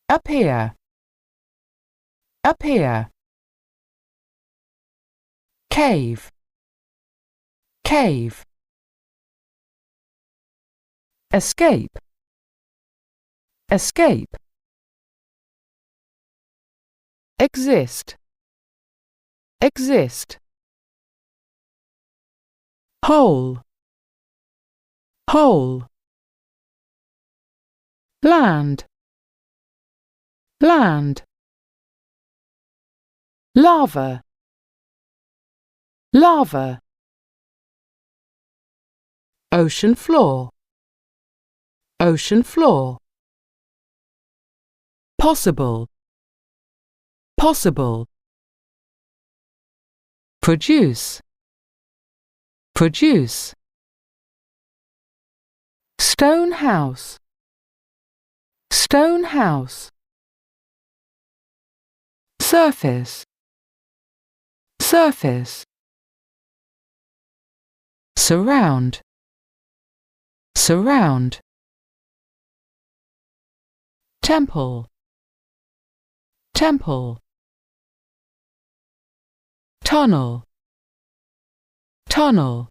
appear, appear. Cave, cave. Escape, escape. Exist, exist. Hole, hole. Land, land. Lava, lava. Ocean floor, ocean floor. Possible, possible. Produce, produce. Stone house, stone house. Surface, surface. Surround, surround. Temple, temple. Tunnel, tunnel.